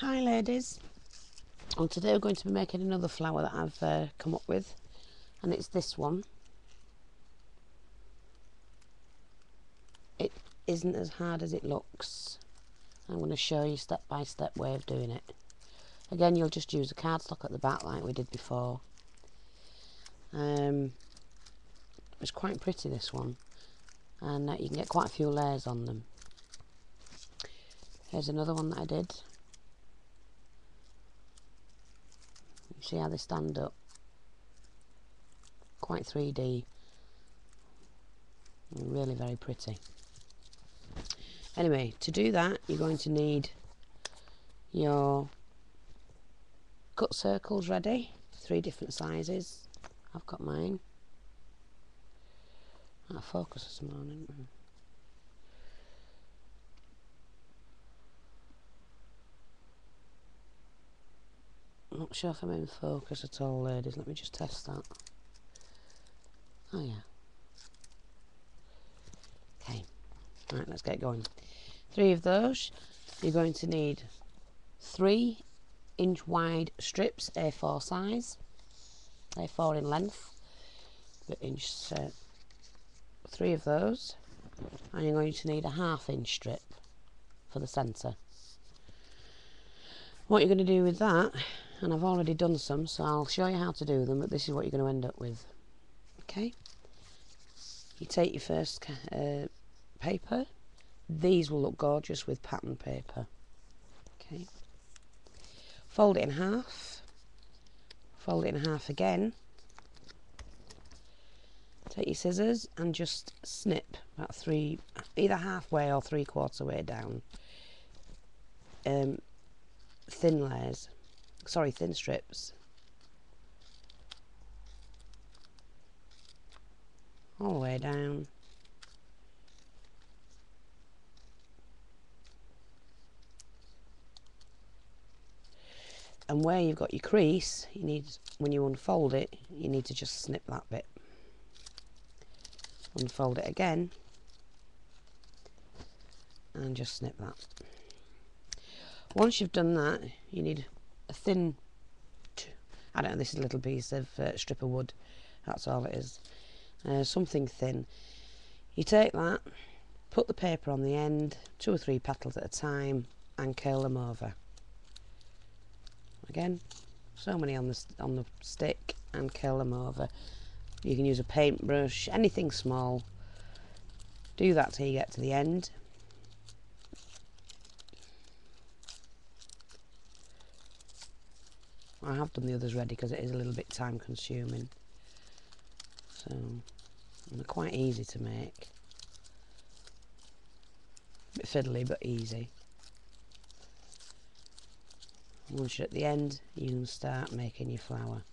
Hi ladies, well today we're going to be making another flower that I've come up with, and it's this one. It isn't as hard as it looks. I'm going to show you step by step way of doing it. Again, you'll just use a cardstock at the back like we did before. It's quite pretty, this one, and you can get quite a few layers on them. Here's another one that I did. You see how they stand up? Quite 3D. Really very pretty. Anyway, to do that you're going to need your cut circles ready, 3 different sizes. I've got mine. Out of focus this morning. I'm not sure if I'm in focus at all, ladies. Let me just test that. Oh yeah. Okay. Right, let's get going. 3 of those. You're going to need 3-inch wide strips, A4 size, A4 in length, but inch 3 of those, and you're going to need a 1/2-inch strip for the centre. What you're going to do with that, and I've already done some, so I'll show you how to do them, but this is what you're going to end up with. Okay, you take your first paper. These will look gorgeous with pattern paper. Okay, fold it in half, fold it in half again, take your scissors and just snip about 3, either halfway or 3/4 way down, thin layers, sorry, thin strips, all the way down. And where you've got your crease, you need, when you unfold it, you need to just snip that bit. Unfold it again and just snip that. Once you've done that, you need a thin, I don't know, this is a little piece of strip of wood, that's all it is, something thin. You take that, put the paper on the end, 2 or 3 petals at a time, and curl them over. Again, so many on the stick, and curl them over. You can use a paintbrush, anything small. Do that till you get to the end. I have done the others ready because it is a little bit time consuming. So, they're quite easy to make. A bit fiddly but easy. Once you're at the end, you can start making your flower.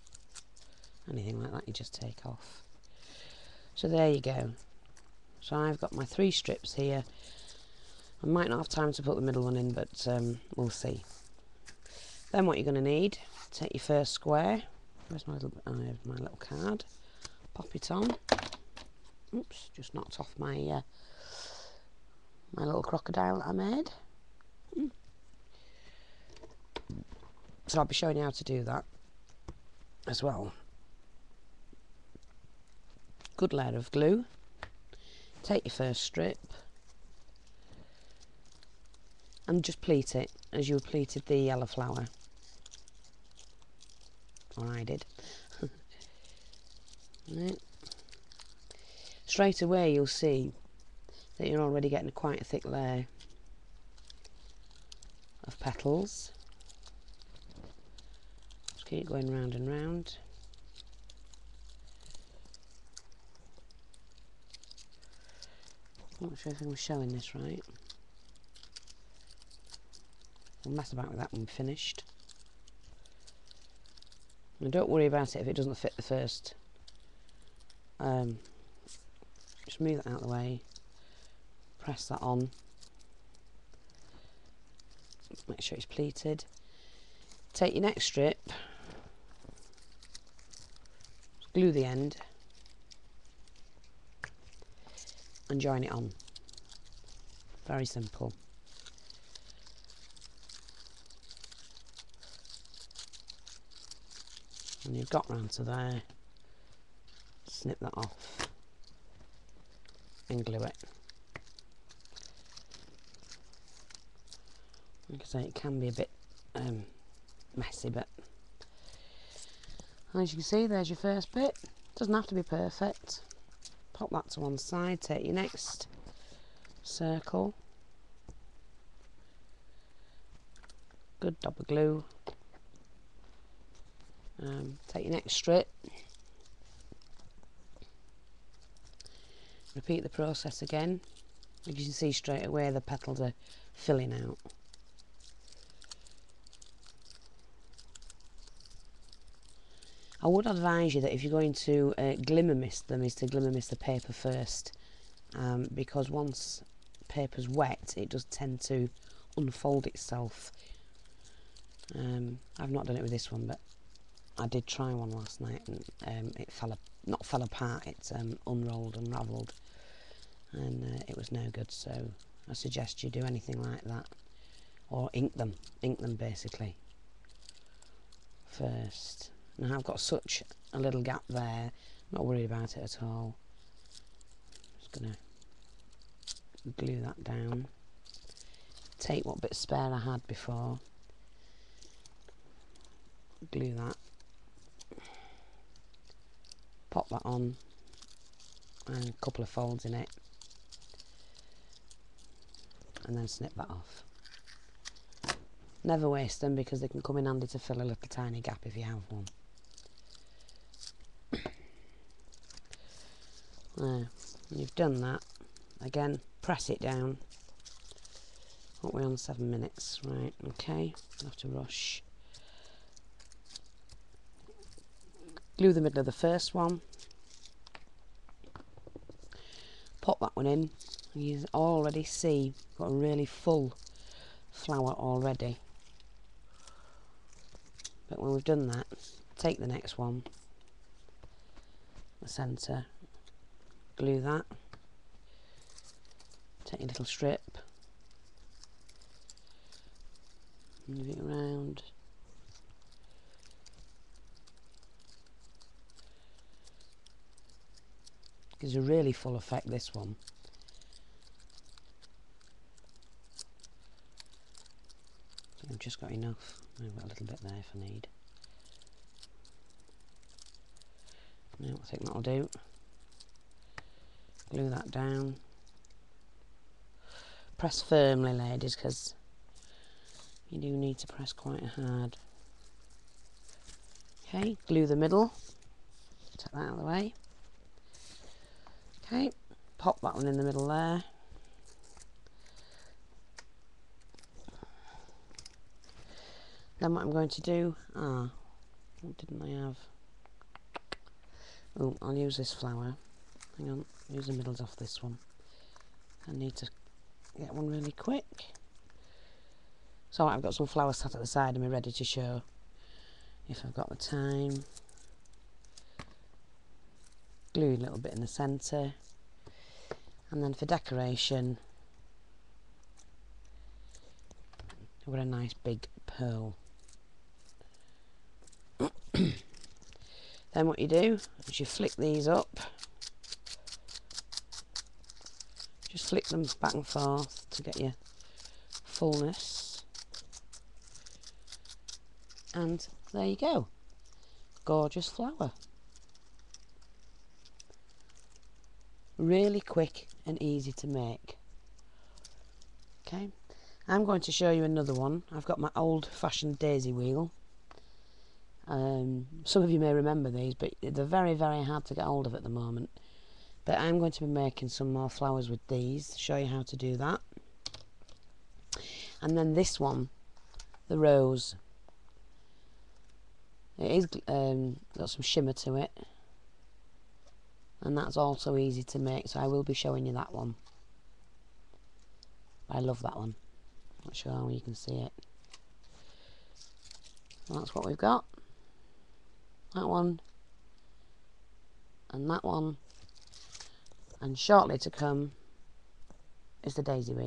Anything like that you just take off. So there you go. So I've got my 3 strips here. I might not have time to put the middle one in, but we'll see. Then what you're going to need, take your first square. Where's my little card? Pop it on. Oops, just knocked off my my little crocodile that I made. So I'll be showing you how to do that as well. Good layer of glue. Take your first strip and just pleat it as you pleated the yellow flower, or I did. Right. Straight away you'll see that you're already getting quite a thick layer of petals. Just keep going round and round. I'm not sure if I'm showing this right. I'll mess about with that when we're finished. And don't worry about it if it doesn't fit the first. Just move that out of the way. Press that on. Make sure it's pleated. Take your next strip. Glue the end. And join it on. Very simple. and you've got round to there, snip that off and glue it. Like I say, it can be a bit messy, but as you can see, there's your first bit. Doesn't have to be perfect. Pop that to one side, take your next circle, good dab of glue, take your next strip, repeat the process again. As you can see straight away, the petals are filling out. I would advise you that if you're going to glimmer mist them, is to glimmer mist the paper first, because once paper's wet, it does tend to unfold itself. I've not done it with this one, but I did try one last night, and it not fell apart, it unravelled, and it was no good. So I suggest you do anything like that, or ink them basically first. Now I've got such a little gap there, not worried about it at all. Just gonna glue that down, take what bit spare I had before, glue that, pop that on, and a couple of folds in it, and then snip that off. Never waste them, because they can come in handy to fill a little tiny gap if you have one. There, you've done that. Again, press it down. What are we on? 7 minutes, right? Okay, I have to rush. Glue the middle of the first one. Pop that one in. You already see got a really full flower already. But when we've done that, take the next one, the centre, glue that, take your little strip, move it around, gives a really full effect, this one. I've just got enough. I've got a little bit there if I need. No, I think that'll do. Glue that down. Press firmly, ladies, because you do need to press quite hard. Okay, glue the middle. Take that out of the way. Okay, pop that one in the middle there. Then what I'm going to do, what didn't I have? Oh, I'll use this flower. Hang on, use the middles off this one. I need to get one really quick. So I've got some flowers sat at the side of me ready to show if I've got the time. Glue a little bit in the centre. And then for decoration, I've got a nice big pearl. Then what you do is you flick these up, just flick them back and forth to get your fullness, and there you go, gorgeous flower. Really quick and easy to make. Okay, I'm going to show you another one. I've got my old-fashioned daisy wheel. Some of you may remember these, but they're very, very hard to get hold of at the moment. But I'm going to be making some more flowers with these, show you how to do that. And then this one, the rose. It is got some shimmer to it, and that's also easy to make, so I will be showing you that one. I love that one. Not sure how you can see it. So that's what we've got. That one, and that one, and shortly to come is the daisy wheel.